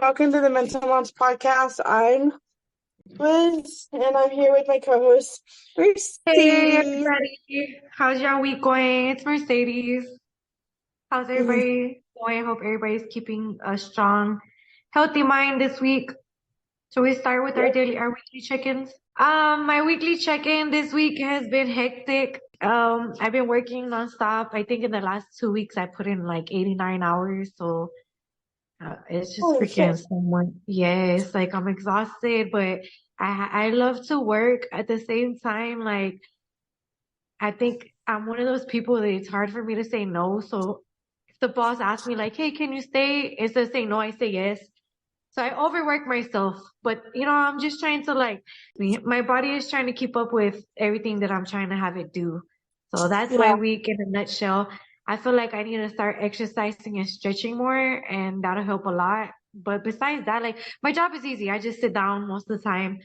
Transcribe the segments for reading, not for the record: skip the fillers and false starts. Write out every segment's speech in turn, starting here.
welcome to the Mental Moms podcast. I'm Liz, and I'm here with my co-host, Hey Mercedes. everybody, how's your week going? It's Mercedes. How's everybody going? Hope everybody's keeping a strong, healthy mind this week. So we start with Yep. our weekly check-ins. My weekly check-in this week has been hectic. I've been working nonstop. I think in the last 2 weeks I put in like 89 hours, so it's just Holy shit. freaking so much. Yes, like I'm exhausted, but I love to work at the same time. Like I think I'm one of those people that it's hard for me to say no. So if the boss asks me like, "Hey, can you stay?" Instead of saying no, I say yes. So I overwork myself, but I'm just trying to my body is trying to keep up with everything that I'm trying to have it do. So that's my Yeah. week in a nutshell. I feel like I need to start exercising and stretching more, and that'll help a lot. But besides that, like my job is easy. I just sit down most of the time.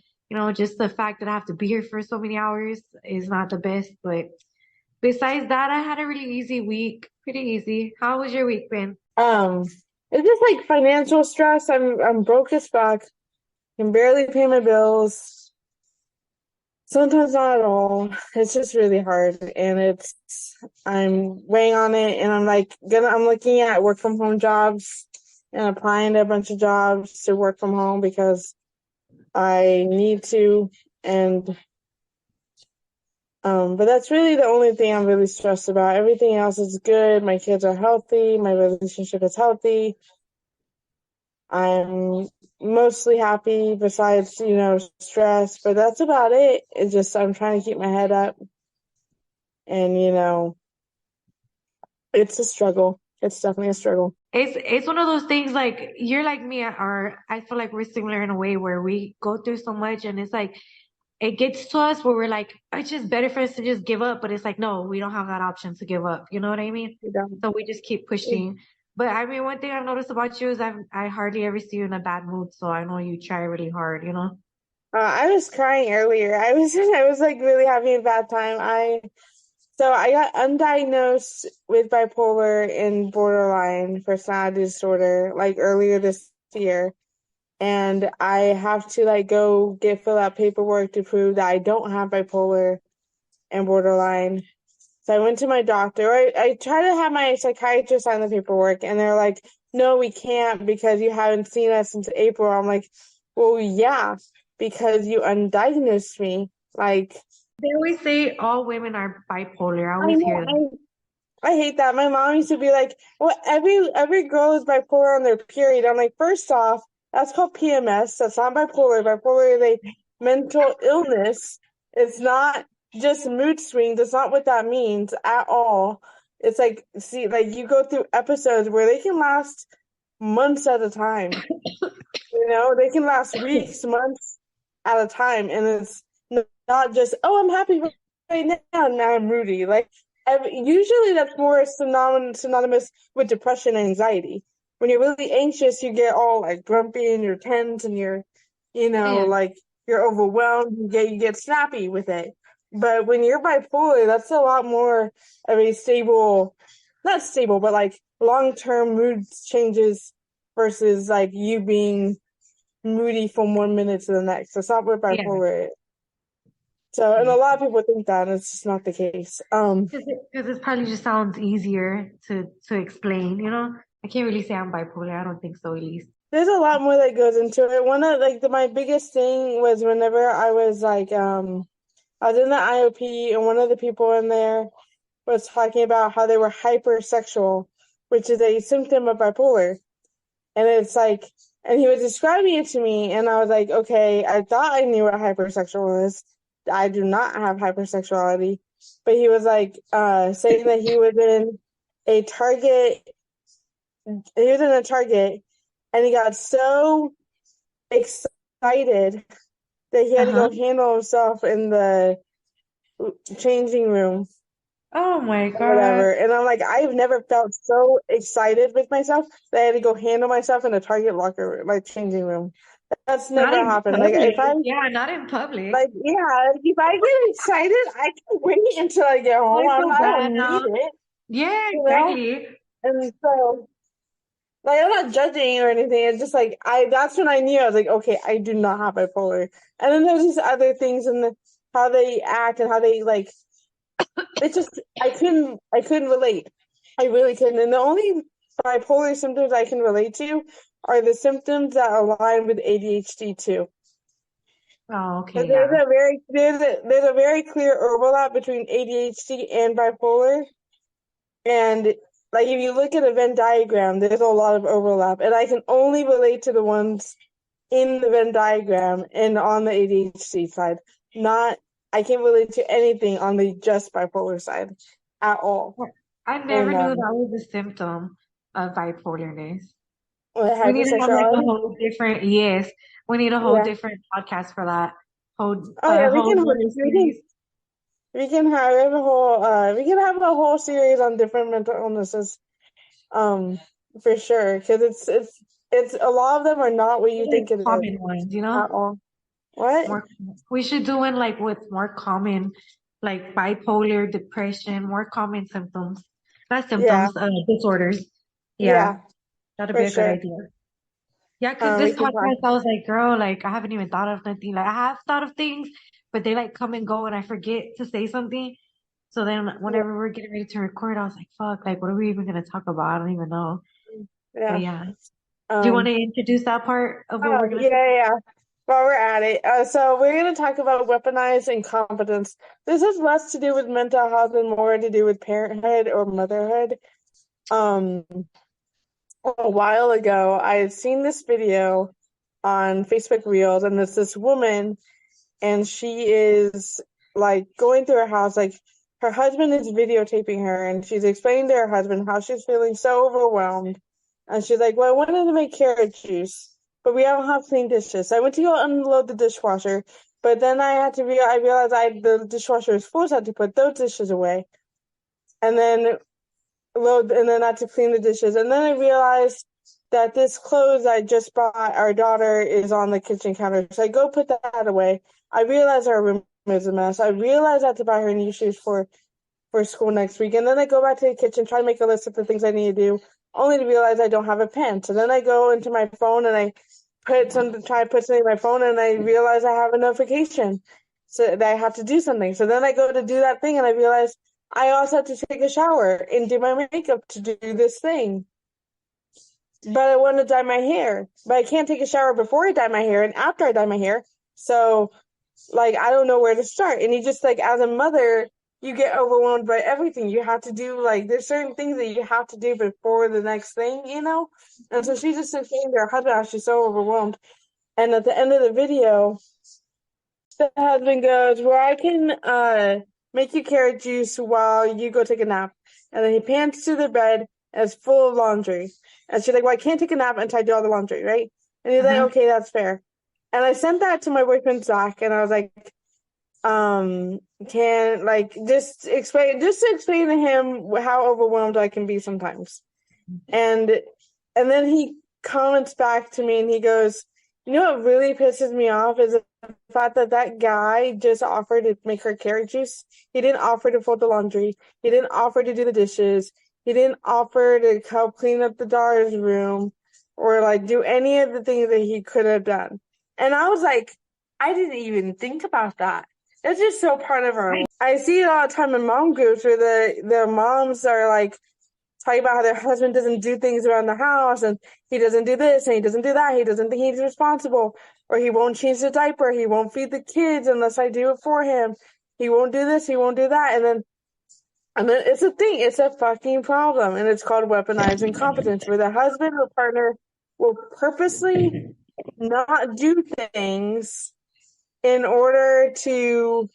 Just the fact that I have to be here for so many hours is not the best. But besides that, I had a really easy week. Pretty easy. How was your week been? Um, it's just like financial stress. I'm broke as fuck. Can barely pay my bills. Sometimes not at all. It's just really hard, and I'm weighing on it, and I'm looking at work from home jobs and applying to a bunch of jobs to work from home because I need to, and but that's really the only thing I'm really stressed about. Everything else is good. My kids are healthy. My relationship is healthy. I'm mostly happy besides, stress, but that's about it. It's just I'm trying to keep my head up, and it's a struggle. It's definitely a struggle. It's one of those things like you're like me, or I feel like we're similar in a way where we go through so much and it's like it gets to us where we're like, it's just better for us to just give up. But it's like, no, we don't have that option to give up. You know what I mean? Yeah. So we just keep pushing. But I mean, one thing I've noticed about you is I hardly ever see you in a bad mood. So I know you try really hard, you know? I was crying earlier. I was like really having a bad time. So I got undiagnosed with bipolar and borderline personality disorder like earlier this year. And I have to like go fill out paperwork to prove that I don't have bipolar and borderline. So I went to my doctor. I tried to have my psychiatrist sign the paperwork, and they're like, "No, we can't because you haven't seen us since April." I'm like, "Well, yeah, because you undiagnosed me." Like, They always say all women are bipolar. I I always hear that. know I hate that. My mom used to be like, "Well, every girl is bipolar on their period." I'm like, first off, that's called PMS. That's not bipolar. Bipolar is a mental illness. It's not just mood swings. That's not what that means at all. It's like, see, like you go through episodes where they can last months at a time. They can last weeks, months at a time, and it's not just, "Oh, I'm happy right now, now I'm moody." Like, usually that's more synonymous with depression and anxiety. When you're really anxious, you get all like grumpy and you're tense and Yeah. like you're overwhelmed. You get snappy with it. But when you're bipolar, that's a lot more of a stable, not stable, but like long-term mood changes versus like you being moody from 1 minute to the next. That's not what Yeah. bipolar is. So, and a lot of people think that, and it's just not the case. Because it probably just sounds easier to explain, you know? I can't really say I'm bipolar. I don't think so, at least. There's a lot more that goes into it. One of like my biggest thing was whenever I was like, I was in the IOP, and one of the people in there was talking about how they were hypersexual, which is a symptom of bipolar. And it's like, and he was describing it to me, and I was like, okay, I thought I knew what hypersexual is. I do not have hypersexuality. But he was like, saying that a Target, he was in a Target, and he got so excited that he had to Uh-huh. go handle himself in the changing room Oh my or God. whatever. And I'm like, I've never felt so excited with myself that I had to go handle myself in a Target locker, like changing room. That's Not never in happened. Like public. if I Yeah, not in public. like yeah, if I get excited, I can wait until I get Oh, home. I feel I bad don't need now. it, Yeah, you know? exactly. And so Like I'm not judging or anything. It's just like that's when I knew I was like, okay, I do not have bipolar. And then there's these other things and how they act and how they like it just I couldn't relate. I really couldn't. And the only bipolar symptoms I can relate to are the symptoms that align with ADHD too. Oh, But okay, yeah. there's a very clear overlap between ADHD and bipolar. And like if you look at a Venn diagram, there's a lot of overlap. And I can only relate to the ones in the Venn diagram and on the ADHD side. Not I can't relate to anything on the just bipolar side at all. I And never knew that was a symptom of bipolarness. We need to have like a hypersexuality. whole different, yes, we need a whole Yeah. different podcast for that. Oh A yeah, whole other series. we can have a whole series on different mental illnesses. Um, for sure, because it's a lot of them are not what you Like think it is common ones, you know? at all. What? More, we should do one like with more common, like bipolar, depression, more common symptoms. Not Yeah, symptoms, disorders. Yeah, yeah, that'd for be a good sure. idea. Yeah, because We this can talk. podcast, I was like, girl, like I haven't even thought of nothing. Like I have thought of things, but they like come and go and I forget to say something. So then Yeah, whenever we're getting ready to record, I was like, fuck, like what are we even gonna talk about? I don't even know. But yeah. yeah. Do you want Um. to introduce that part of what Oh we're gonna yeah, talk yeah. Yeah. While we're at it, so we're going to talk about weaponized incompetence. This has less to do with mental health and more to do with parenthood or motherhood. Um, a while ago, I had seen this video on Facebook Reels, and it's this woman, and she is like going through her house, like her husband is videotaping her, and she's explaining to her husband how she's feeling so overwhelmed. And she's like, well, I wanted to make carrot juice, but we don't have clean dishes. So I went to go unload the dishwasher, but then I realized the dishwasher is full, so I had to put those dishes away. And then I had to clean the dishes. And then I realized that this clothes I just bought our daughter is on the kitchen counter. So I go put that away. I realize our room is a mess. I realize I have to buy her new shoes for school next week. And then I go back to the kitchen, try to make a list of the things I need to do, only to realize I don't have a pen. So then I go into my phone and I try to put something in my phone, and I realize I have a notification so that I have to do something. So then I go to do that thing and I realize I also have to take a shower and do my makeup to do this thing. But I want to dye my hair, but I can't take a shower before I dye my hair and after I dye my hair. So like I don't know where to start. And you just like as a mother, you get overwhelmed by everything. You have to do like there's certain things that you have to do before the next thing, you know? And so she's just saying to her husband how she's so overwhelmed. And at the end of the video, the husband goes, well, I can make you carrot juice while you go take a nap. And then he pants to the bed and it's full of laundry. And she's like, well, I can't take a nap until I do all the laundry, right? And he's like, Uh-huh. okay, that's fair. And I sent that to my boyfriend Zach, and I was like, can like just to explain to him how overwhelmed I can be sometimes. And then he comments back to me and he goes, you know what really pisses me off is the fact that that guy just offered to make her carrot juice. He didn't offer to fold the laundry. He didn't offer to do the dishes. He didn't offer to help clean up the daughter's room or like do any of the things that he could have done. And I was like, I didn't even think about that. That's just so part of our life. I see it all the time in mom groups where the moms are like talking about how their husband doesn't do things around the house and he doesn't do this and he doesn't do that. He doesn't think he's responsible, or he won't change the diaper. He won't feed the kids unless I do it for him. He won't do this. He won't do that. And then it's a thing. It's a fucking problem. And it's called weaponized incompetence, where the husband or partner will purposely not do things in order to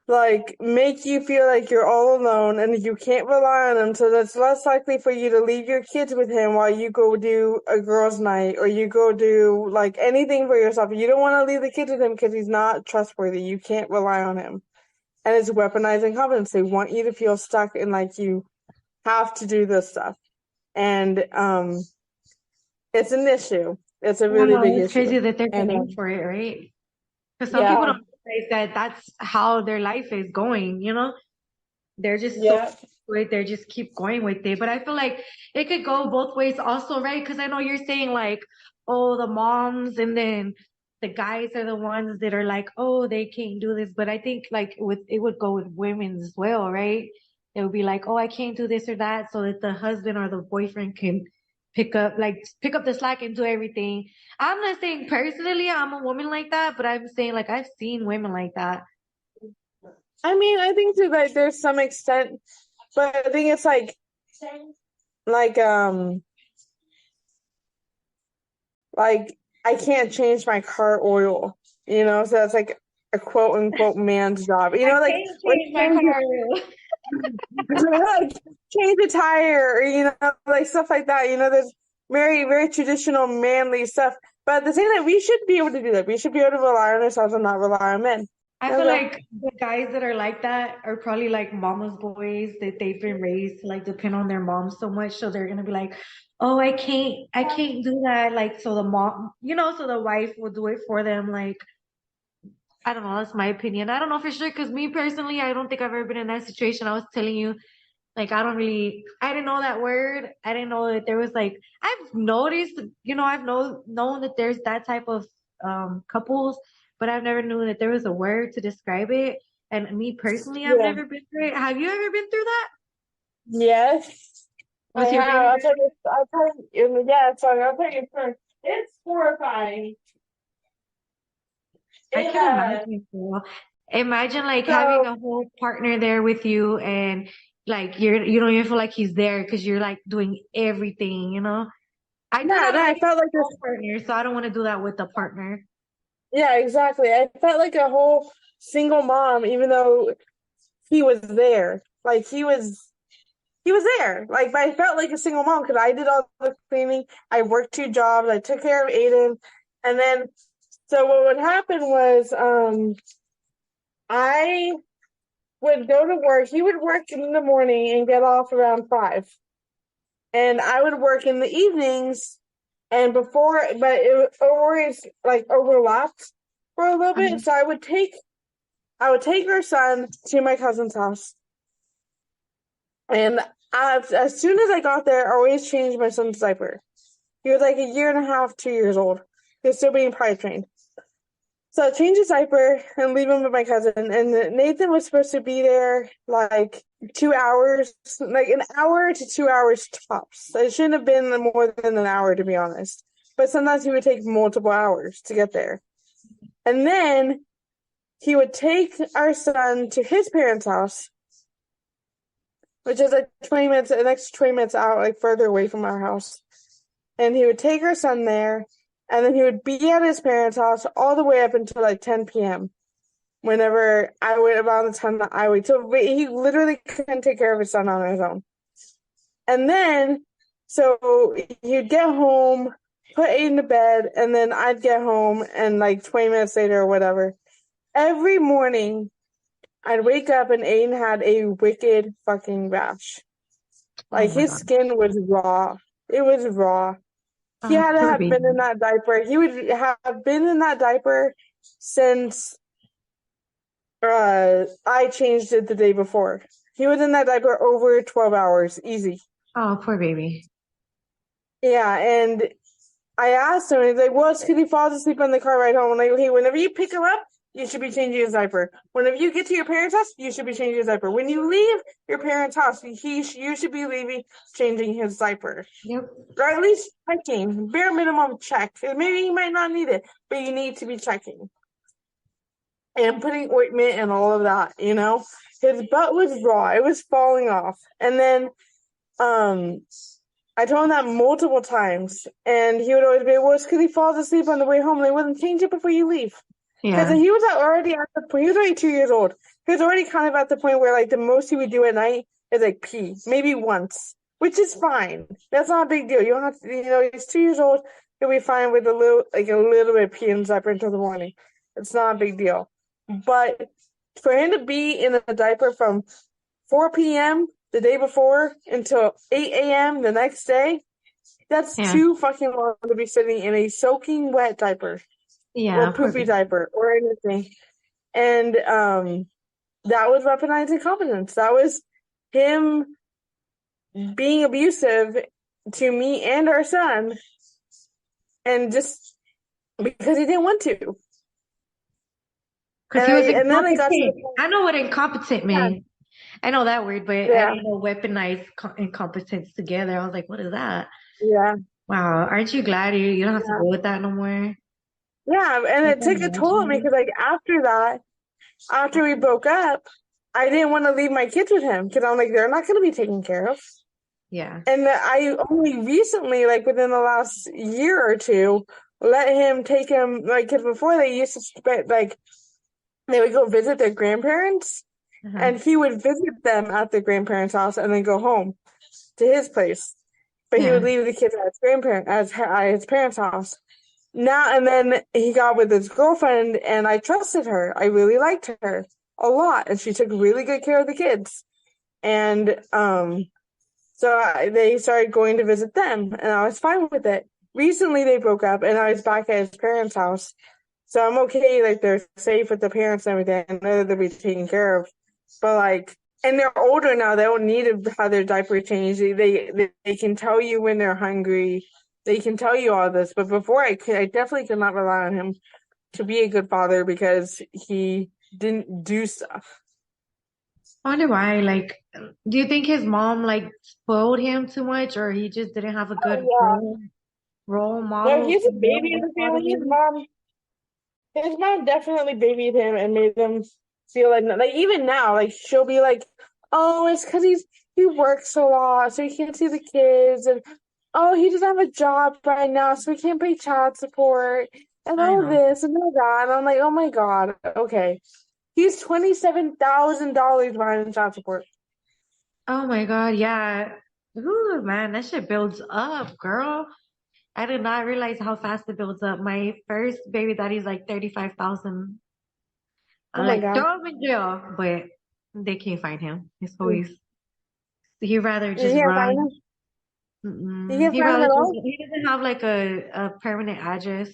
like make you feel like you're all alone and you can't rely on him, so that's less likely for you to leave your kids with him while you go do a girls' night or you go do like anything for yourself. You don't want to leave the kids with him because he's not trustworthy. You can't rely on him. And it's weaponizing confidence. They want you to feel stuck and like you have to do this stuff. And it's an issue. It's a really Wow, big it's issue. crazy that there's a And name for it, right? Because some people yeah. don't realize that that's how their life is going, you know? They're just so Yeah. with, they just keep going with it. But I feel like it could go both ways also, right? Because I know you're saying like, oh, the moms and then the guys are the ones that are like, oh, they can't do this. But I think like with it would go with women as well, right? It would be like, oh, I can't do this or that, so that the husband or the boyfriend can pick up the slack and do everything. I'm not saying personally I'm a woman like that, but I'm saying like I've seen women like that. I mean, I think to like there's some extent, but I think it's like like I can't change my car oil, so that's like a quote unquote man's job. I Like can't or change my car oil. like change the tire, or like stuff like that. There's very, very traditional manly stuff. But at the same time, we should be able to do that. We should be able to rely on ourselves and not rely on men. I That's feel all. like the guys that are like that are probably like mama's boys that they've been raised to like depend on their mom so much. So they're gonna be like, oh, I can't do that. Like, so the mom, so the wife will do it for them. Like, I don't know. That's my opinion. I don't know for sure. Cause me personally, I don't think I've ever been in that situation. I was telling you, like, I didn't know that word. I didn't know that there was like, I've noticed, I've known that there's that type of, couples, but I've never knew that there was a word to describe it. And me personally, I've Yeah. never been through it. Have you ever been through that Yes, I with your have. baby I'll tell girl? you. Yeah, it's fine. I'll tell you first. It's horrifying. I It can imagine. Girl. Imagine like having so a whole partner there with you and like you don't even feel like he's there because you're like doing everything. I do yeah, that no, I already with felt like my this. own partner, so I don't want to do that with a partner. Yeah, exactly. I felt like a whole single mom, even though he was there. Like he was there. Like, but I felt like a single mom because I did all the cleaning. I worked 2 jobs. I took care of Aiden, and then so what would happen was, I would go to work. He would work in the morning and get off around 5, and I would work in the evenings. And but it always like overlapped for a little bit. Um, So I would take our son to my cousin's house, and as soon as I got there, I always changed my son's diaper. He was like a year and a half, 2 years old. He was still being potty trained. So I changed his diaper and leave him with my cousin. And Nathan was supposed to be there like 2 hours, like an hour to 2 hours tops. It shouldn't have been more than an hour, to be honest. But sometimes he would take multiple hours to get there. And then he would take our son to his parents' house, which is like 20 minutes, an extra 20 minutes out, like further away from our house. And he would take our son there, and then he would be at his parents' house all the way up until like 10 p.m. Whenever I would, around the time that I would. So he literally couldn't take care of his son on his own. And then, so he'd get home, put Aiden to bed, and then I'd get home, and like 20 minutes later or whatever. Every morning, I'd wake up and Aiden had a wicked fucking rash. oh Like my his God. skin was raw. It was raw. He had to Poor have been in baby. that diaper. He would have been in that diaper since I changed it the day before. He was in that diaper over 12 hours, easy. Oh, poor baby. Yeah, and I asked him, he's like, well, it's because he falls asleep on the car ride home. I'm like, okay, whenever you pick him up, you should be changing his diaper. Whenever you get to your parents' house, you should be changing his diaper. When you leave your parents' house, you should be changing his diaper. Yep. Or at least checking. Bare minimum check. Maybe he might not need it, but you need to be checking. And putting ointment and all of that, His butt was raw. It was falling off. And then I told him that multiple times, and he would always be, well, it's because he falls asleep on the way home. They wouldn't change it before you leave. Because Yeah. he was already at the point, he was already 2 years old. He was already kind of at the point where, like, the most he would do at night is, like, pee. Maybe once, which is fine. That's not a big deal. You don't have to, he's 2 years old. He'll be fine with a little bit of pee in his diaper until the morning. It's not a big deal. But for him to be in a diaper from 4 p.m. the day before until 8 a.m. the next day, that's Yeah. too fucking long to be sitting in a soaking wet diaper Yeah. or Poor poopy baby. diaper or anything. And that was weaponized incompetence. That was him being abusive to me and our son, and just because he didn't want to. Because he was And then I got to the incompetent. point, I know what incompetent yeah, means. I know that word, but I yeah, didn't know weaponized incompetence together. I was like, what is that? yeah, Wow. Aren't you glad you don't have to yeah, go with that no more? yeah. And I it can took a toll on me imagine. because, like, after that, after we broke up, I didn't want to leave my kids with him because I'm like, they're not going to be taken care of. Yeah. And I only recently, like within the last year or two, let him take him, like, because before they used to spend, like, they would go visit their grandparents, Uh-huh. and he would visit them at their grandparents' house and then go home to his place. But he would Yeah. leave the kids at his parents' house. Now and then he got with his girlfriend, and I trusted her. I really liked her a lot, and she took really good care of the kids. And they started going to visit them, and I was fine with it. Recently, they broke up, and I was back at his parents' house, so I'm okay. Like, they're safe with the parents and everything. I know that they'll be taken care of, but like, and they're older now. They don't need to have their diaper changed. They can tell you when they're hungry. They can tell you all this. But before, I definitely could not rely on him to be a good father because he didn't do stuff. I wonder why. Like, do you think his mom like spoiled him too much, or he just didn't have a Oh good yeah, role no, model he's to a know baby in what a the father family. is? His mom definitely babied him and made him feel like even now, like she'll be like, "Oh, it's because he works a lot, so he can't see the kids, and oh, he doesn't have a job right now, so he can't pay child support, and I all know. this and all that." And I'm like, "Oh my God, okay." He's $27,000 behind in child support. Oh my God, yeah. Ooh, man, that shit builds up, girl. I did not realize how fast it builds up. My first baby daddy's like 35,000. Oh I'm my like, God. throw him in jail, but they can't find him. It's Mm. always he'd rather You just can't find run. him. You can't He'd find him rather at just all. he doesn't have like a permanent address.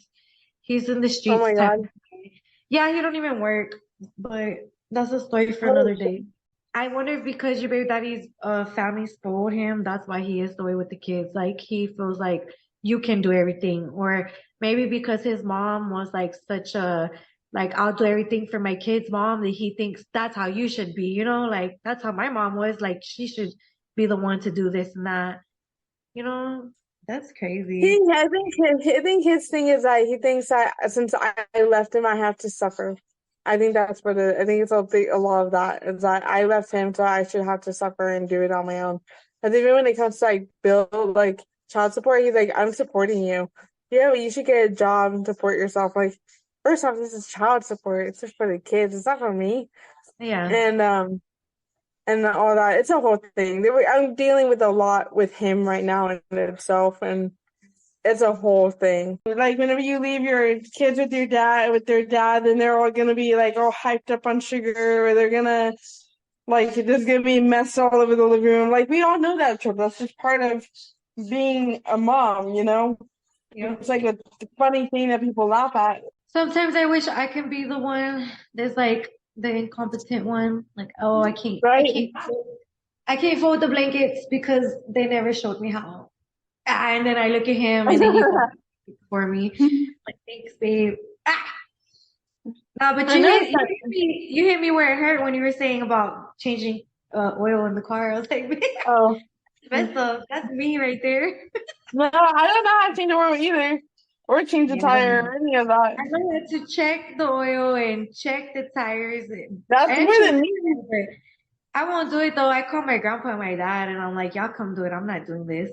He's in the Oh streets my type God. of guy. Yeah, he don't even work, but that's a story for Holy another shit. day. I wonder if because your baby daddy's family spoiled him, that's why he is the way with the kids. Like he feels like you can do everything. Or maybe because his mom was like such a like I'll do everything for my kids mom that he thinks that's how you should be, you know, like that's how my mom was. Like she should be the one to do this and that. You know, that's crazy. I think his thing is that he thinks that since I left him, I have to suffer. I think that's what I think it's a lot of that is that I left him, so I should have to suffer and do it on my own. Because even when it comes to like bill, like child support, he's like, I'm supporting you. Yeah, but you should get a job and support yourself. Like, first off, this is child support. It's just for the kids. It's not for me. Yeah. And all that. It's a whole thing. I'm dealing with a lot with him right now in itself, and it's a whole thing. Like whenever you leave your kids with their dad, then they're all gonna be like all hyped up on sugar, or they're gonna like there's gonna be a mess all over the living room. Like we all know that trope. That's just part of being a mom, you know? Yep. It's like a funny thing that people laugh at. Sometimes I wish I can be the one that's like the incompetent one. Like, oh, Right? I can't fold the blankets because they never showed me how. And then I look at him and then he folds it for me. Like, thanks, babe. Ah! No, but I know. you hit me where it hurt when you were saying about changing oil in the car. I was like, Oh. messed up. That's me right there. No, I don't know how to change the world either. Or change the Yeah. tire or any of that. I had to check the oil and check the tires That's and more check than the me. oil. I won't do it though. I call my grandpa and my dad and I'm like, y'all come do it. I'm not doing this.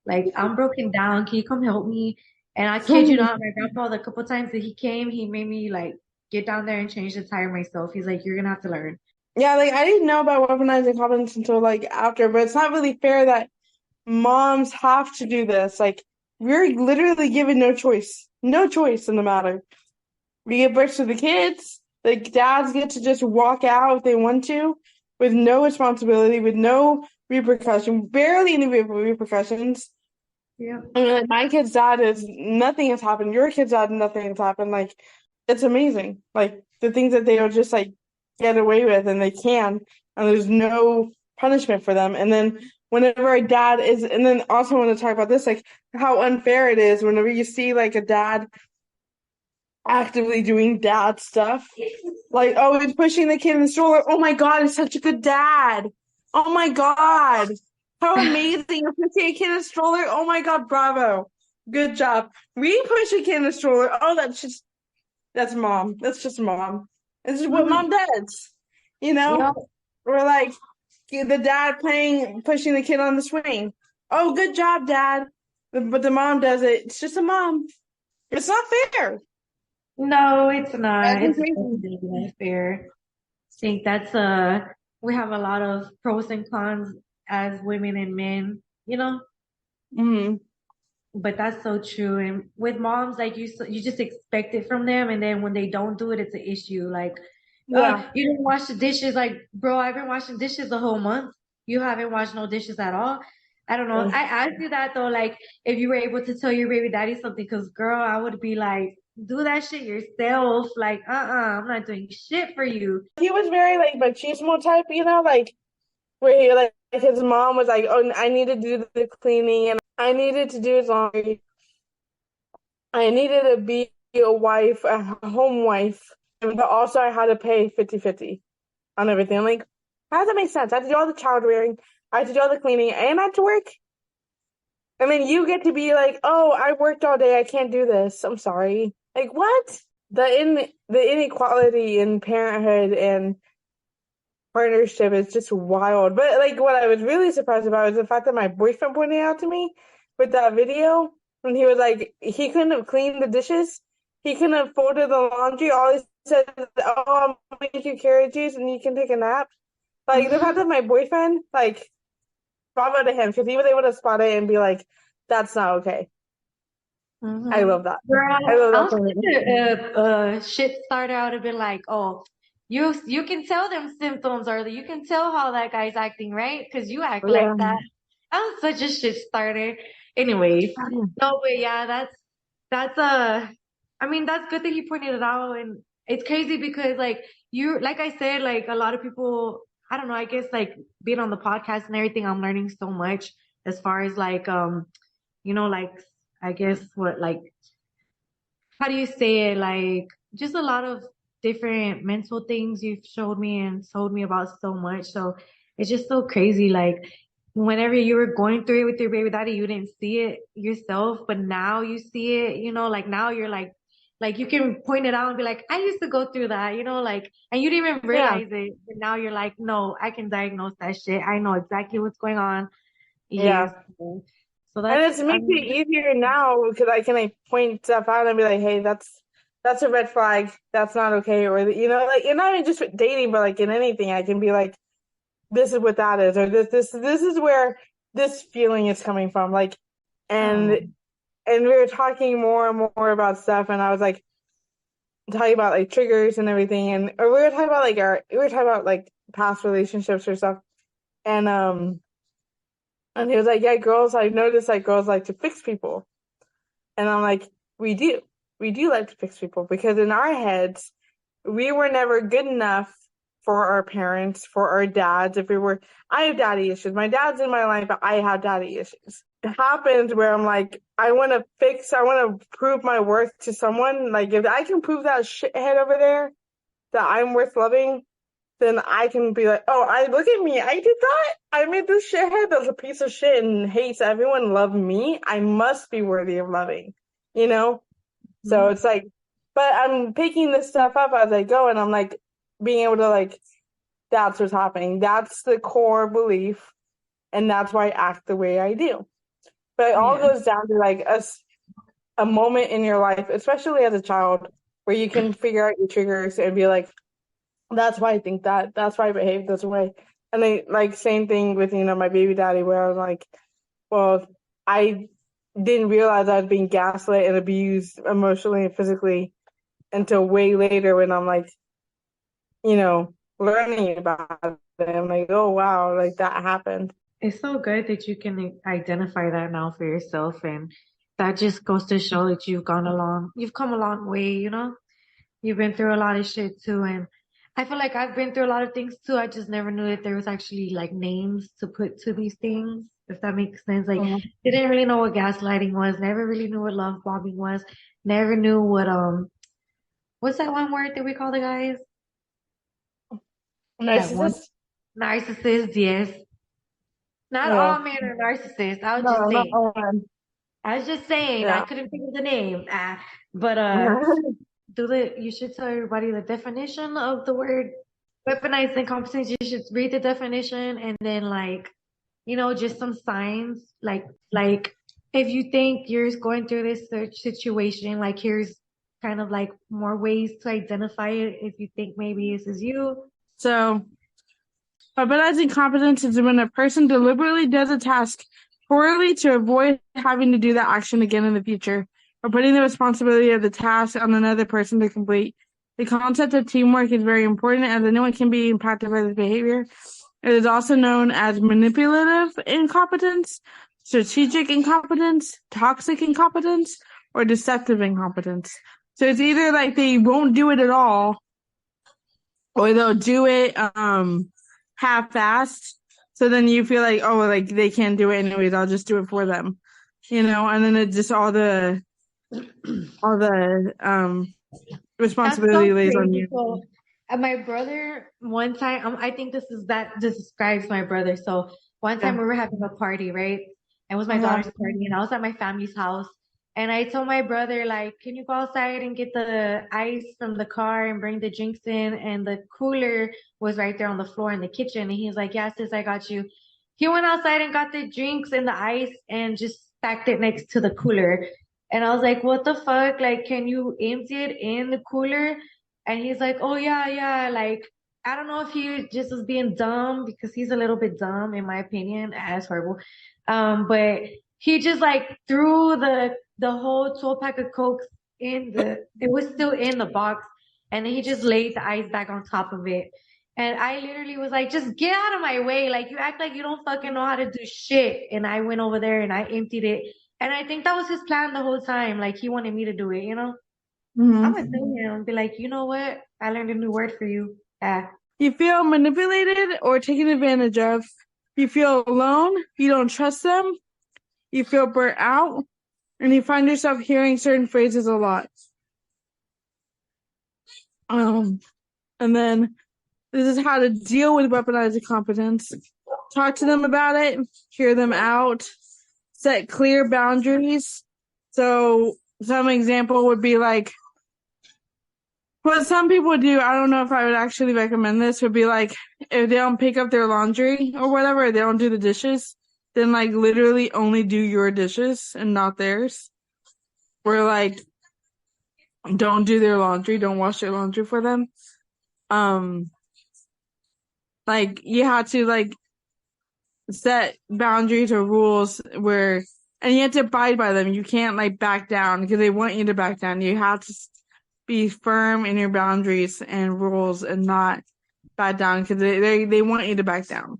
Like, I'm broken down. Can you come help me? And I kid you not, my grandpa, the couple times that he came, he made me like get down there and change the tire myself. He's like, you're gonna have to learn. Yeah, like I didn't know about weaponized incompetence until like after, but it's not really fair that moms have to do this. Like we're literally given no choice. No choice in the matter. We give birth to the kids. The dads get to just walk out if they want to, with no responsibility, with no repercussion, barely any repercussions. Yeah. I mean, like my kid's dad is nothing has happened. Your kid's dad, nothing has happened. Like it's amazing. Like the things that they will just like get away with, and they can, and there's no punishment for them. And then whenever a dad is, and then also want to talk about this, like how unfair it is whenever you see like a dad actively doing dad stuff. Like, oh, he's pushing the kid in the stroller. Oh my God, he's such a good dad. Oh my God. How amazing. You're pushing a kid in a stroller. Oh my God, bravo. Good job. We push a kid in a stroller. Oh, that's mom. That's just mom. This is what mom does. You know? Yeah. Or like the dad pushing the kid on the swing. Oh, good job, dad. But the mom does it. It's just a mom. It's not fair. No, it's not. That's It's crazy. definitely not fair. I think that's we have a lot of pros and cons as women and men, you know? Mm-hmm. But that's so true. And with moms, like you just expect it from them, and then when they don't do it, it's an issue. Like, Yeah. you didn't wash the dishes. Like, bro, I've been washing dishes the whole month. You haven't washed no dishes at all. I don't know. I asked you that though, like if you were able to tell your baby daddy something, because girl, I would be like, do that shit yourself. Like, I'm not doing shit for you. He was very like machismo type, like where he like his mom was like, oh, I need to do the cleaning and I needed to do his laundry. I needed to be a wife, a home wife, but also I had to pay 50-50 on everything. Like, how does that make sense? I had to do all the child rearing, I had to do all the cleaning, and I had to work. And then you get to be like, oh, I worked all day, I can't do this. I'm sorry. Like, what? The inequality in parenthood and partnership is just wild. But like what I was really surprised about is the fact that my boyfriend pointed out to me with that video when he was like he couldn't have cleaned the dishes, he couldn't have folded the laundry. All he said is, "Oh, I'll make you carrot juice and you can take a nap." Like the fact that my boyfriend, like, bravo to him because he was able to spot it and be like, "That's not okay." I Mm-hmm. love that. I Girl, love I that was for me. shit started out a bit like, oh, you can tell them symptoms, or you can tell how that guy's acting, right? Because you act like Yeah. that. I'm such a shit starter. Anyways, no, but yeah, I mean, that's good that he pointed it out, and it's crazy because like I said, like a lot of people, I don't know, I guess like being on the podcast and everything, I'm learning so much as far as like I guess what like how do you say it? Like just a lot of different mental things you've showed me and told me about so much. So it's just so crazy. Like whenever you were going through it with your baby daddy, you didn't see it yourself, but now you see it, like now you're like you can point it out and be like, I used to go through that, like, and you didn't even Yeah. realize it. But now you're like, no, I can diagnose that shit. I know exactly what's going on. Yes. Yeah. So And that's, it I makes it mean, easier now because I can like point stuff out and be like, hey, that's a red flag. That's not okay. Or like you're not even just with dating, but like in anything, I can be like, this is what that is, or this is where this feeling is coming from. Like, and oh, and we were talking more and more about stuff, and I was like talking about like triggers and everything, and or we were talking about like past relationships or stuff, and and he was like, yeah, girls, I've noticed like girls like to fix people. And I'm like, we do. We do like to fix people because in our heads, we were never good enough for our parents, for our dads. I have daddy issues. My dad's in my life, but I have daddy issues. It happens where I'm like, I want to prove my worth to someone. Like, if I can prove that shithead over there that I'm worth loving, then I can be like, oh, look at me. I did that. I made this shithead that's a piece of shit and hates everyone love me. I must be worthy of loving, you know? So mhm. it's like, but I'm picking this stuff up as I go and I'm like being able to like, that's what's happening. That's the core belief. And that's why I act the way I do. But it all Yeah. goes down to like a moment in your life, especially as a child, where you can figure out your triggers and be like, that's why I think that. That's why I behave this way. And they like same thing with, my baby daddy where I was like, well, I didn't realize I was being gaslit and abused emotionally and physically until way later when I'm like, learning about it. I'm like, oh wow, like that happened. It's so good that you can identify that now for yourself, and that just goes to show that you've come a long way, You've been through a lot of shit too, and I feel like I've been through a lot of things too. I just never knew that there was actually like names to put to these things, if that makes sense. Like, didn't really know what gaslighting was, never really knew what love bombing was, never knew what what's that one word that we call the guys? That one. Narcissist? Narcissist, yes. Not Yeah. all men are narcissists. I was just No, not saying. all of them. I was just saying. I Yeah. couldn't think of the name. But you should tell everybody the definition of the word weaponized incompetence. You should read the definition and then like, just some signs like if you think you're going through this search situation, like here's kind of like more ways to identify it if you think maybe this is you. So, weaponized incompetence is when a person deliberately does a task poorly to avoid having to do that action again in the future, or putting the responsibility of the task on another person to complete. The concept of teamwork is very important as anyone can be impacted by this behavior. It is also known as manipulative incompetence, strategic incompetence, toxic incompetence, or deceptive incompetence. So it's either like they won't do it at all, or they'll do it half-assed. So then you feel like, oh, like they can't do it anyways, I'll just do it for them. And then it just all the That's responsibility so lays on crazy. you. So, my brother, one time, I think this describes my brother. So, one time Yeah. we were having a party, right? It was my Uh-huh. daughter's party, and I was at my family's house. And I told my brother, like, can you go outside and get the ice from the car and bring the drinks in? And the cooler was right there on the floor in the kitchen. And he's like, yeah, sis, I got you. He went outside and got the drinks and the ice and just stacked it next to the cooler. And I was like, what the fuck? Like, can you empty it in the cooler? And he's like, oh, yeah, yeah. Like, I don't know if he just was being dumb because he's a little bit dumb, in my opinion. That's horrible. But he just like threw the whole 12 pack of Cokes it was still in the box. And then he just laid the ice back on top of it. And I literally was like, just get out of my way. Like, you act like you don't fucking know how to do shit. And I went over there and I emptied it. And I think that was his plan the whole time. Like, he wanted me to do it, I'm gonna tell him and be like, you know what? I learned a new word for you. You feel manipulated or taken advantage of. You feel alone. You don't trust them. You feel burnt out. And you find yourself hearing certain phrases a lot. And then this is how to deal with weaponized incompetence. Talk to them about it. Hear them out. Set clear boundaries. So some example would be like, what some people do, I don't know if I would actually recommend this, would be like, if they don't pick up their laundry or whatever, they don't do the dishes, then like literally only do your dishes and not theirs. Or like, don't do their laundry, don't wash their laundry for them. Like you have to like set boundaries or rules and you have to abide by them. You can't like back down because they want you to back down. You have to be firm in your boundaries and rules and not back down because they want you to back down.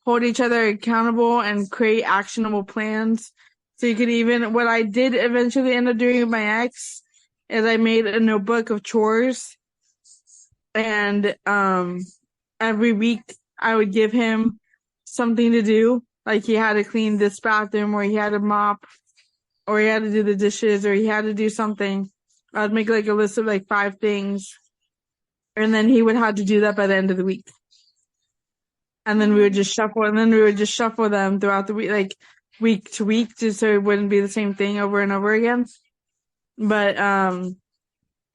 Hold each other accountable and create actionable plans. So you could what I did eventually end up doing with my ex is I made a notebook of chores, and every week I would give him something to do. Like he had to clean this bathroom, or he had to mop, or he had to do the dishes, or he had to do something. I'd make like a list of like 5 things, and then he would have to do that by the end of the week. And then we would just shuffle them throughout the week, like week to week, just so it wouldn't be the same thing over and over again. But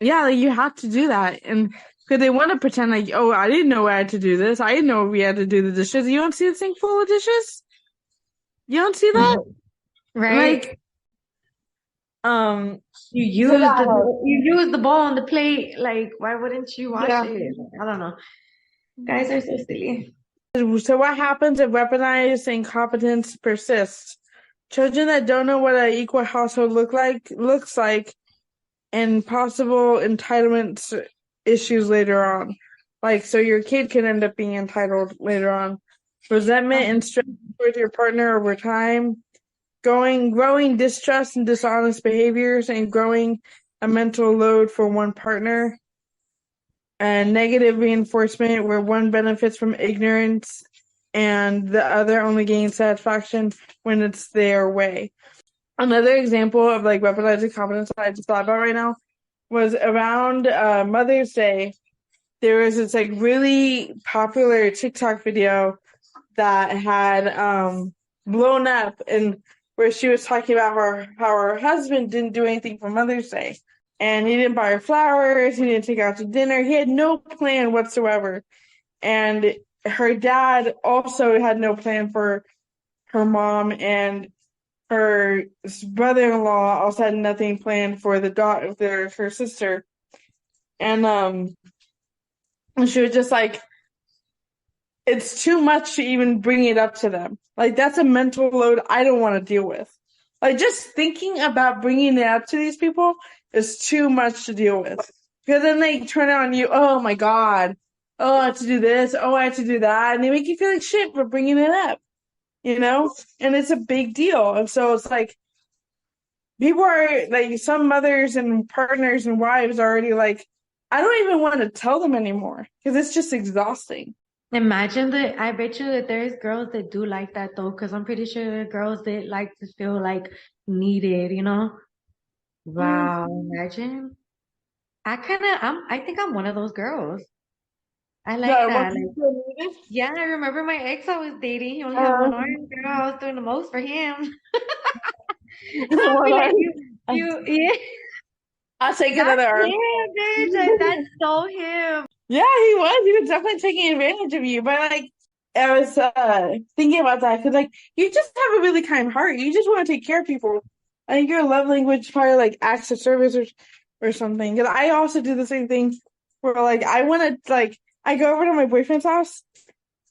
yeah, like you have to do that, and because they want to pretend like, oh, I didn't know I had to do this. I didn't know we had to do the dishes. You don't see the sink full of dishes? You don't see that? Right. Like, you use the bowl on the plate. Like, why wouldn't you wash it? I don't know. Guys are so silly. So what happens if weaponized incompetence persists? Children that don't know what an equal household looks like, and possible entitlement issues later on. Like, so your kid can end up being entitled later on. Resentment and stress with your partner over time. Growing distrust and dishonest behaviors, and growing a mental load for one partner. and negative reinforcement, where one benefits from ignorance and the other only gains satisfaction when it's their way. Another example of like weaponized incompetence that I just thought about right now was around Mother's Day. There was this like really popular TikTok video that had blown up, and where she was talking about how her husband didn't do anything for Mother's Day. And he didn't buy her flowers, he didn't take her out to dinner, he had no plan whatsoever. And her dad also had no plan for her mom, and her brother-in-law also had nothing planned for the daughter, her sister. And she was just like, it's too much to even bring it up to them. Like, that's a mental load I don't want to deal with. Like, just thinking about bringing it up to these people is too much to deal with. Because then they turn it on you, oh my God, oh, I have to do this, oh, I have to do that. And they make you feel like shit for bringing it up, you know? And it's a big deal. And so it's like, people are like, some mothers and partners and wives are already like, I don't even want to tell them anymore because it's just exhausting. Imagine that. I bet you that there's girls that do like that though, because I'm pretty sure there are girls that like to feel like needed, you know? Mm. Wow, imagine. I think I'm one of those girls. I like Yeah, what that. you Like, feel needed? yeah, I remember my ex I was dating. He only had one arm. Um, Girl, I was doing the most for him. I'll What be like, are yeah, I'll take that's another arm. him, bitch. That's so him. Yeah, he was. He was definitely taking advantage of you. But like, I was thinking about that because like, you just have a really kind heart. You just want to take care of people. I think your love language is probably like acts of service or something. Because I also do the same thing where like I want to like I go over to my boyfriend's house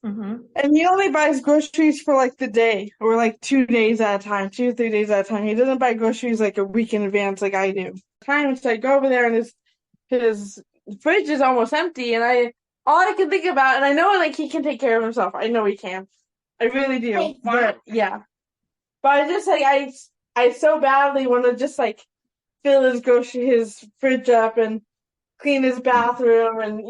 Hmm. and he only buys groceries for like the day or like 2 days at a time, 2 or 3 days at a time. He doesn't buy groceries like a week in advance like I do. Times I go over there and his fridge is almost empty, and all I can think about, and I know like he can take care of himself. I know he can. I really do. But yeah. But I just like I so badly want to just like fill his fridge up and clean his bathroom and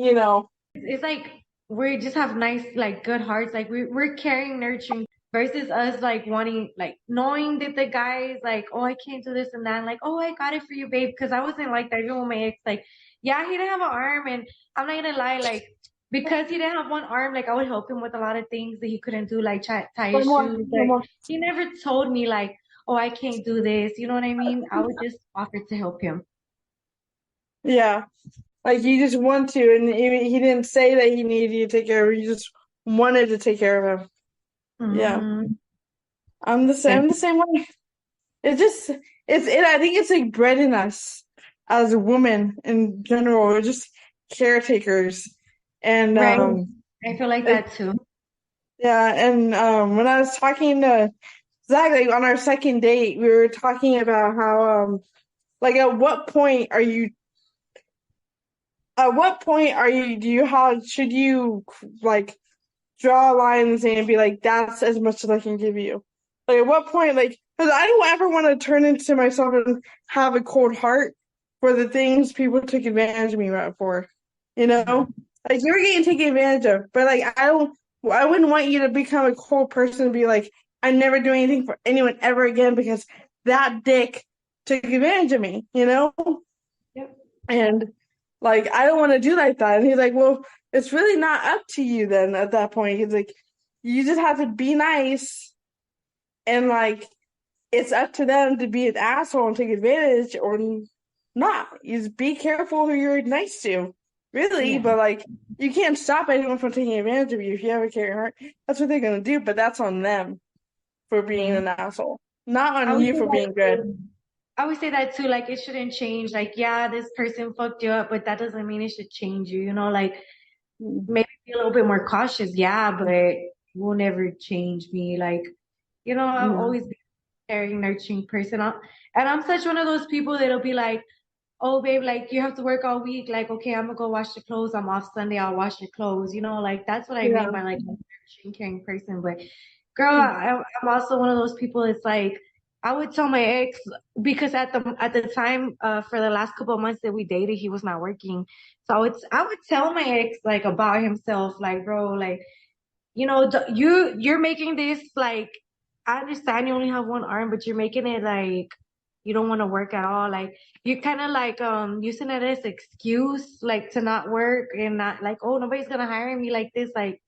It's like we just have nice, like good hearts. Like we're caring, nurturing versus us like wanting, like knowing that the guy is like, oh, I can't do this and that. And like, oh, I got it for you, babe. Because I wasn't like that. Even with my ex, like, yeah, he didn't have an arm, and I'm not gonna lie, like because he didn't have one arm, like I would help him with a lot of things that he couldn't do, like tie one his more, shoes. one But more. he never told me like, oh, I can't do this. You know what I mean? I would just offer to help him. Yeah. Like you just want to, and he didn't say that he needed you to take care of him. You just wanted to take care of him. Yeah. Hmm. I'm the same way. It just I think it's like bred in us as a woman in general. We're just caretakers. And Right. I feel like it, that too. yeah, and when I was talking to Zach, like on our second date, we were talking about how like at what point are you do you have should you like draw lines and be like, that's as much as I can give you. Like, at what point, like, because I don't ever want to turn into myself and have a cold heart for the things people took advantage of me for. You know, like you're getting taken advantage of, but like I wouldn't want you to become a cold person and be like, I never do anything for anyone ever again because that dick took advantage of me. You know, Yep. and like, I don't want to do like that. And he's like, well, it's really not up to you then at that point. He's like, you just have to be nice and like, it's up to them to be an asshole and take advantage or not. You just be careful who you're nice to, really. Yeah. But like, you can't stop anyone from taking advantage of you if you have a caring heart. That's what they're going to do, but that's on them for being Yeah. an asshole, not I on would you say for that being good. too. I would say that too. Like it shouldn't change. Like, yeah, this person fucked you up, but that doesn't mean it should change you. You know, like Mm-hmm. maybe be a little bit more cautious. Yeah, but it will never change me. Like, I've always been a caring, nurturing person. And I'm such one of those people that'll be like, oh, babe, like you have to work all week. Like, okay, I'm gonna go wash the clothes. I'm off Sunday. I'll wash your clothes. Like that's what I mean Yeah. by like a nurturing, caring person. But girl, I'm also one of those people. It's like I would tell my ex because at the time for the last couple of months that we dated, he was not working. So I would tell my ex like about himself, like, bro, like, you're making this like, I understand you only have one arm, but you're making it like you don't want to work at all. Like you're kind of like using it as excuse like to not work and not like, oh, nobody's gonna hire me like this, like,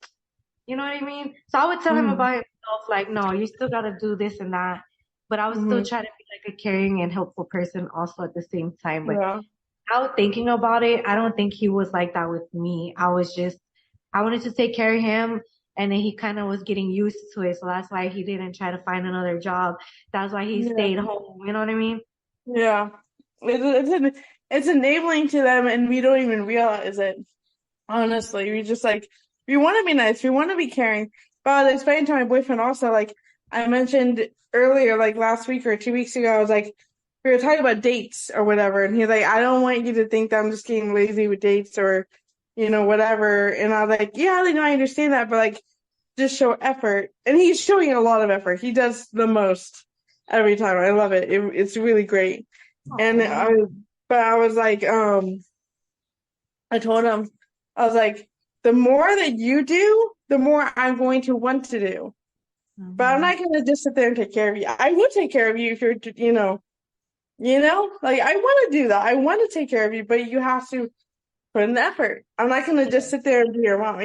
you know what I mean? So I would tell him Mm-hmm. about himself, like, no, you still gotta do this and that. But I would still Mm-hmm. try to be like a caring and helpful person also at the same time. But Yeah. now thinking about it, I don't think he was like that with me. I wanted to take care of him, and then he kind of was getting used to it. So that's why he didn't try to find another job. That's why he Yeah. stayed home. You know what I mean? Yeah. It's enabling to them, and we don't even realize it. Honestly, we just like we want to be nice, we want to be caring. But I was explaining to my boyfriend also, like I mentioned earlier, like last week or 2 weeks ago, I was like, we were talking about dates or whatever, and he's like, I don't want you to think that I'm just getting lazy with dates or, whatever. And I was like, yeah, I know, I understand that, but like, just show effort. And he's showing a lot of effort. He does the most every time. I love it. It's really great. And Oh, but I was like, I told him, I was like, the more that you do, the more I'm going to want to do. But I'm hmm. not going to just sit there and take care of you. I will take care of you if you're, like I want to do that. I want to take care of you, but you have to put in the effort. I'm not going to just sit there and be your mom.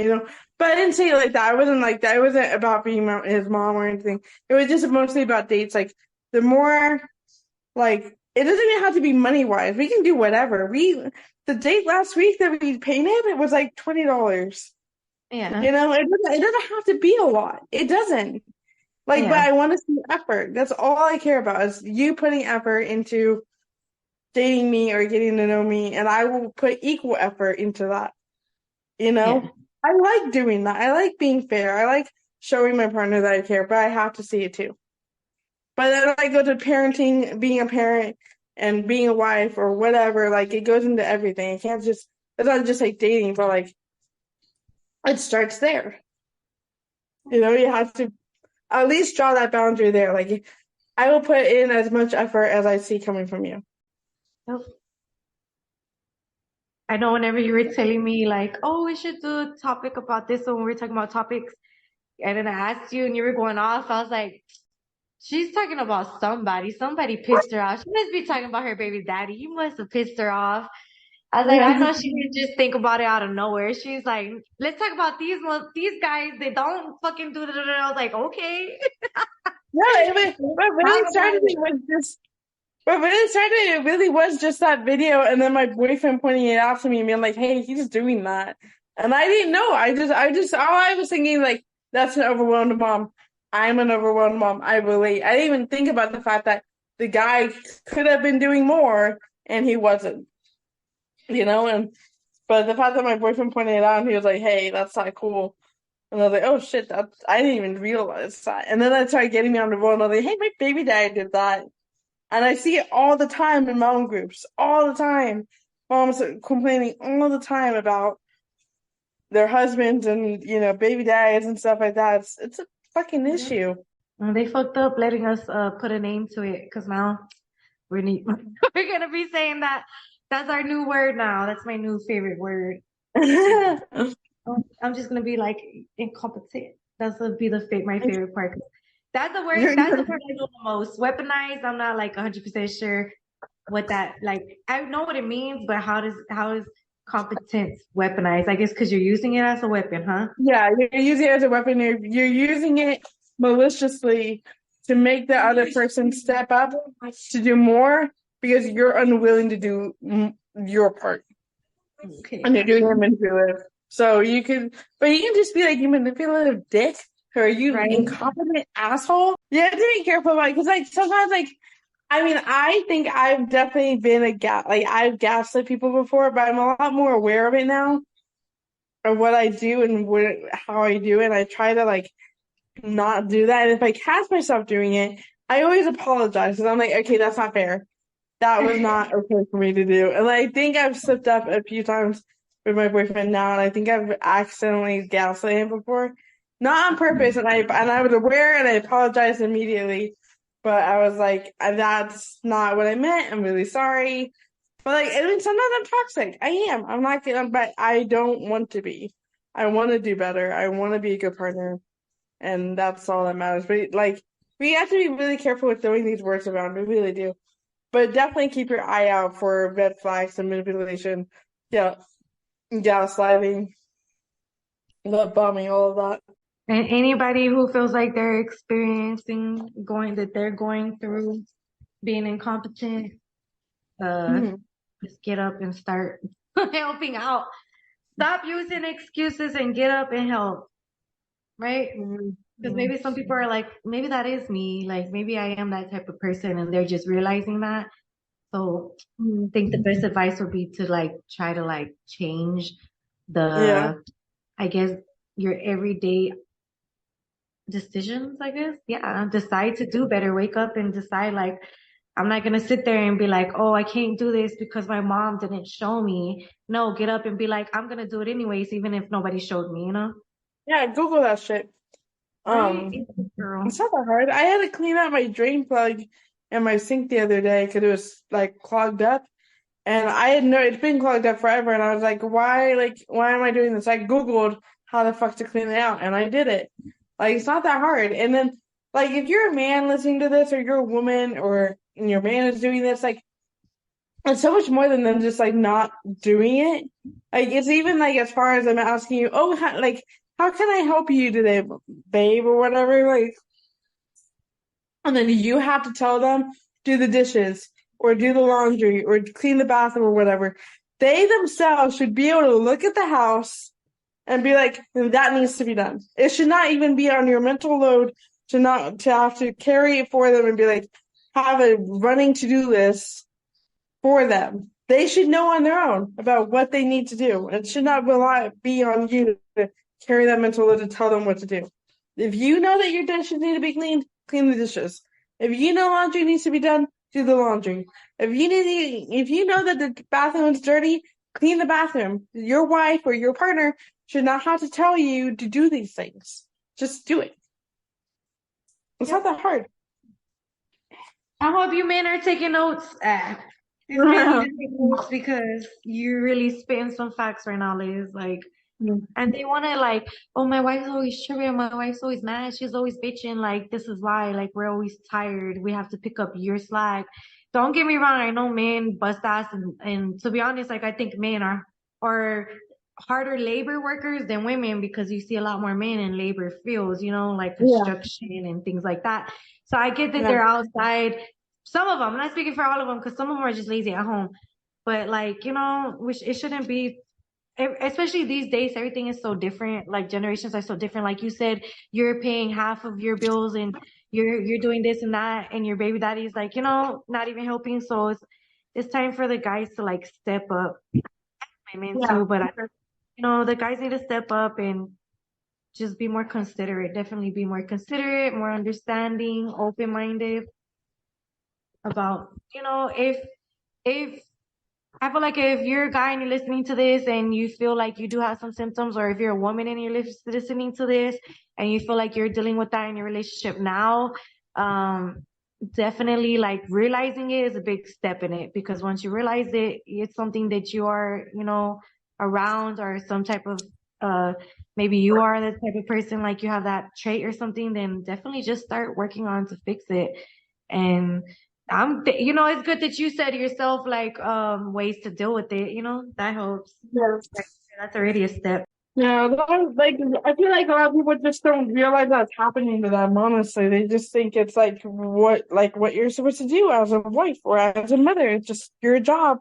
But I didn't say it like that. I wasn't like that. It wasn't about being his mom or anything. It was just mostly about dates. Like the more, like, it doesn't even have to be money wise. We can do whatever. The date last week that we painted, it was like $20. Yeah, It doesn't have to be a lot. It doesn't. Like, but yeah, I want to see effort. That's all I care about is you putting effort into dating me or getting to know me, and I will put equal effort into that. You yeah, know, I like doing that. I like being fair. I like showing my partner that I care, but I have to see it too. But then I go to parenting, being a parent and being a wife or whatever, like it goes into everything. It's not just like dating, but like it starts there. You have to at least draw that boundary there. Like I will put in as much effort as I see coming from you. Yep. I know whenever you were telling me like, oh, we should do a topic about this when we were talking about topics, and then I asked you and you were going off, I was like, she's talking about somebody. Somebody pissed her off. She must be talking about her baby daddy. You must have pissed her off. I was like, I know she didn't just think about it out of nowhere. She's like, let's talk about these guys. They don't fucking do it. I was like, okay. No, but when Talk it about started, it. it was just. But when it started, it really was just that video, and then my boyfriend pointing it out to me and being like, "Hey, he's doing that," and I didn't know. All I was thinking like, "That's an overwhelmed mom. I'm an overwhelmed mom. I relate." I didn't even think about the fact that the guy could have been doing more and he wasn't. And but the fact that my boyfriend pointed it out, and he was like, "Hey, that's not cool," and I was like, "Oh shit, I didn't even realize that." And then I started getting me on the road, and I was like, "Hey, my baby daddy did that." And I see it all the time in mom groups, all the time. Moms are complaining all the time about their husbands and, baby daddies and stuff like that. It's a fucking issue. And they fucked up letting us put a name to it because now we're gonna be saying that. That's our new word now. That's my new favorite word. I'm just gonna be like incompetent. That's gonna be my favorite part. That's the word. You're, That's the part I know the most. Weaponized. I'm not like 100% sure what that like. I know what it means, but how is competence weaponized? I guess because you're using it as a weapon, huh? yeah, you're using it as a weapon. You're using it maliciously to make the other person step up to do more because you're unwilling to do your part. Okay, And you're got doing you. it manipulative. So but you can just be like, you manipulative dick, or you Right? incompetent asshole. You have to be careful about it, because like sometimes like, I mean, I think I've definitely been like I've gaslit people before, but I'm a lot more aware of it now, of what I do and how I do it. And I try to like not do that. And if I catch myself doing it, I always apologize because I'm like, okay, that's not fair. That was not okay for me to do. And I think I've slipped up a few times with my boyfriend now, and I think I've accidentally gaslit him before. Not on purpose, and I was aware and I apologized immediately. But I was like, that's not what I meant. I'm really sorry. But like, I mean, sometimes I'm toxic. I am. I'm not gonna, but I don't want to be. I want to do better. I want to be a good partner, and that's all that matters. But like, we have to be really careful with throwing these words around. We really do. But definitely keep your eye out for red flags and manipulation. Yeah, gaslighting, love bombing, all of that. And anybody who feels like they're experiencing they're going through being incompetent, uh, Mhm. just get up and start helping out. Stop using excuses and get up and help, right? Mhm. Because maybe some people are like, maybe that is me. Like maybe I am that type of person and they're just realizing that. So I Mhm. think the best advice would be to like try to like change Yeah, I guess your everyday decisions, I guess. Yeah. Decide to do better. Wake up and decide like, I'm not going to sit there and be like, oh, I can't do this because my mom didn't show me. No, get up and be like, I'm going to do it anyways, even if nobody showed me, you know? yeah. Google that shit. Right? Um, Girl. it's not that hard. I had to clean out my drain plug in my sink the other day because it was like clogged up, and I had no. It's been clogged up forever, and I was like, why? Like, why am I doing this? I Googled how the fuck to clean it out, and I did it. Like, it's not that hard. And then, like, if you're a man listening to this, or you're a woman, or your man is doing this, like, it's so much more than them just like not doing it. Like, it's even like as far as I'm asking you, oh, how can I help you today, babe, or whatever? Like, and then you have to tell them, do the dishes or do the laundry or clean the bathroom or whatever. They themselves should be able to look at the house and be like, that needs to be done. It should not even be on your mental load to not to have to carry it for them and be like, have a running to-do list for them. They should know on their own about what they need to do. It should not be on you to carry that mental load to tell them what to do. If you know that your dishes need to be cleaned, clean the dishes. If you know laundry needs to be done, do the laundry. If you know that the bathroom is dirty, clean the bathroom. Your wife or your partner should not have to tell you to do these things. Just do it. It's not Yep. that hard. I hope you men are taking notes. These men need to take notes because you're really spitting some facts right now, Liz. Like, and they want to like, oh, my wife's always tripping. My wife's always mad. She's always bitching. Like, this is why. Like, we're always tired. We have to pick up your slack. Don't get me wrong. I know men bust ass, and to be honest, like I think men are harder labor workers than women because you see a lot more men in labor fields. You know, like Yeah, construction and things like that. So I get that yeah, they're outside. Some of them. I'm not speaking for all of them because some of them are just lazy at home. But like, you know, which it shouldn't be especially these days, everything is so different. Like generations are so different. Like you said, you're paying half of your bills and you're doing this and that, and your baby daddy's like, you know, not even helping. So it's time for the guys to like step up. I mean yeah. too, but you know, the guys need to step up and just be more considerate. Definitely be more considerate, more understanding, open minded about, you know, if I feel like if you're a guy and you're listening to this and you feel like you do have some symptoms, or if you're a woman and you're listening to this and you feel like you're dealing with that in your relationship now, definitely like realizing it is a big step in it, because once you realize it, it's something that you are, you know, around, or some type of, uh, maybe you are the type of person like you have that trait or something, then definitely just start working on to fix it. And you know, it's good that you said yourself like ways to deal with it. You know, that helps. Yeah. Like, that's already a step. Yeah, like I feel like a lot of people just don't realize that's happening to them, honestly. They just think it's like what you're supposed to do as a wife or as a mother. It's just your job.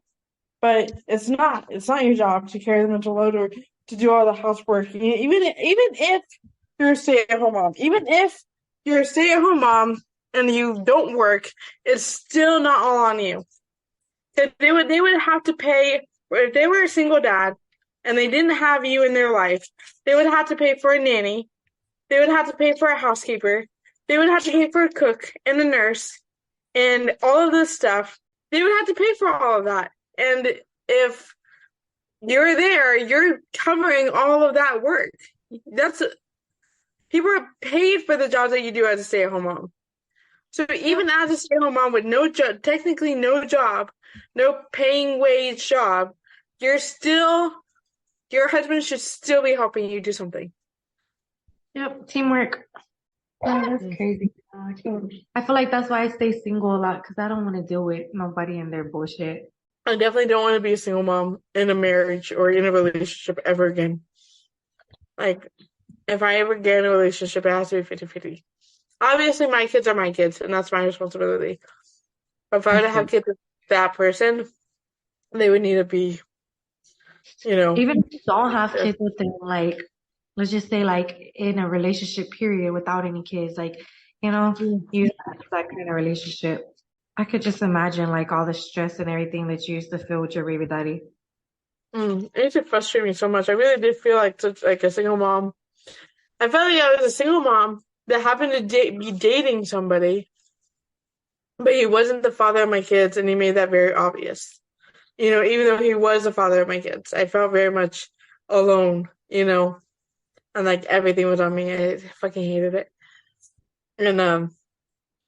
But it's not. It's not your job to carry the mental load or to do all the housework. Even if you're a stay-at-home mom, even if you're a stay-at-home mom and you don't work, it's still not all on you. They would have to pay, or if they were a single dad and they didn't have you in their life, they would have to pay for a nanny. They would have to pay for a housekeeper. They would have to pay for a cook and a nurse and all of this stuff. They would have to pay for all of that. And if you're there, you're covering all of that work. That's People are paid for the jobs that you do as a stay-at-home mom. So even as a stay-at-home mom with no job, technically no job, no paying wage job, your husband should still be helping you do something. Yep, teamwork. Oh, that's crazy. I feel like that's why I stay single a lot because I don't want to deal with nobody and their bullshit. I definitely don't want to be a single mom in a marriage or in a relationship ever again. Like, if I ever get in a relationship, it has to be 50-50. Obviously, my kids are my kids, and that's my responsibility. But if I were to have kids with that person, they would need to be, Even if you don't have kids with them, like, let's just say, like, in a relationship period without any kids, like, you have that kind of relationship. I could just imagine, like, all the stress and everything that you used to feel with your baby daddy. It used to frustrate me so much. I really did feel like such like a single mom. I felt like I was a single mom that happened to be dating somebody, but he wasn't the father of my kids, and he made that very obvious. Even though he was the father of my kids, I felt very much alone, and like everything was on me. I fucking hated it. And then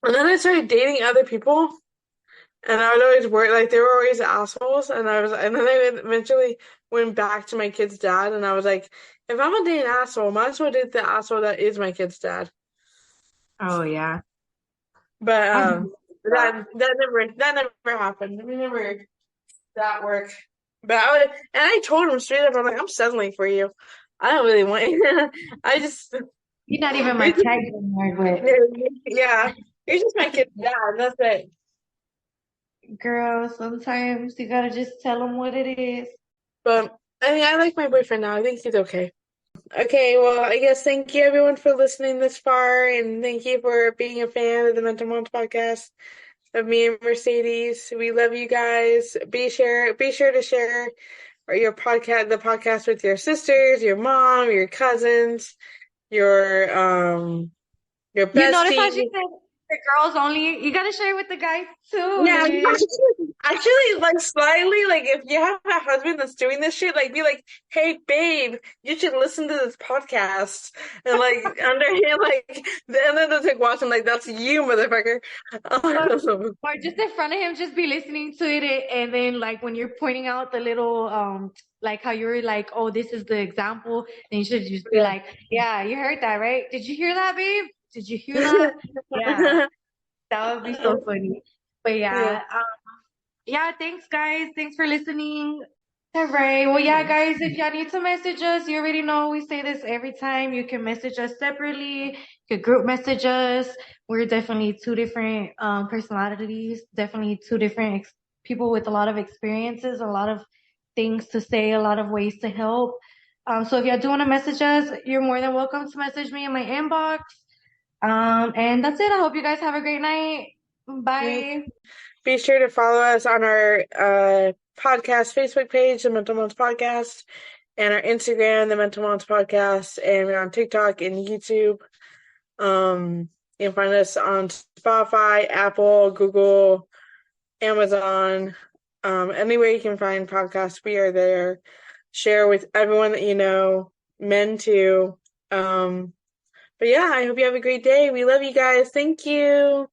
I started dating other people, and I would always work like they were always assholes, and then I eventually went back to my kid's dad, and I was like, if I'm gonna date an asshole, might as well date the asshole that is my kid's dad. Oh, yeah. But I that never happened. We never that work. But I told him straight up, I'm like, I'm settling for you. I don't really want you. I just You're not even my you're just, type anymore, but yeah, you're just my kid's dad. That's it. girl, sometimes you gotta just tell them what it is. But I mean, I like my boyfriend now. I think he's okay. Okay, well, I guess thank you everyone for listening this far, and thank you for being a fan of the Mental Moms podcast of me and Mercedes. We love you guys. Be sure to share the podcast with your sisters, your mom, your cousins, your You notice how bestie. she said the girls only? You gotta share it with the guys too, Yeah, Lily. actually, like slightly, like if you have a husband that's doing this shit, like be like, "Hey, babe, you should listen to this podcast," and like underhand, like, and then they'll like watching, like, that's you, motherfucker. Or just in front of him, just be listening to it, and then like when you're pointing out the little like how you're like, oh, this is the example, then you should just be Yeah. like, yeah, you heard that, right? Did you hear that, babe? Did you hear that? Yeah, that would be so funny. But Yeah. yeah, thanks guys. Thanks for listening. All right. Well, yeah, guys, if y'all need to message us, you already know we say this every time. You can message us separately. You could group message us. We're definitely two different personalities, definitely two different people with a lot of experiences, a lot of things to say, a lot of ways to help. So if y'all do want to message us, you're more than welcome to message me in my inbox. And that's it. I hope you guys have a great night. Bye. Be sure to follow us on our podcast Facebook page, the Mental Moms Podcast, and our Instagram, the Mental Moms Podcast, and we're on TikTok and YouTube. You can find us on Spotify, Apple, Google, Amazon, anywhere you can find podcasts, we are there. Share with everyone that you know, men too. But yeah, I hope you have a great day. We love you guys. Thank you.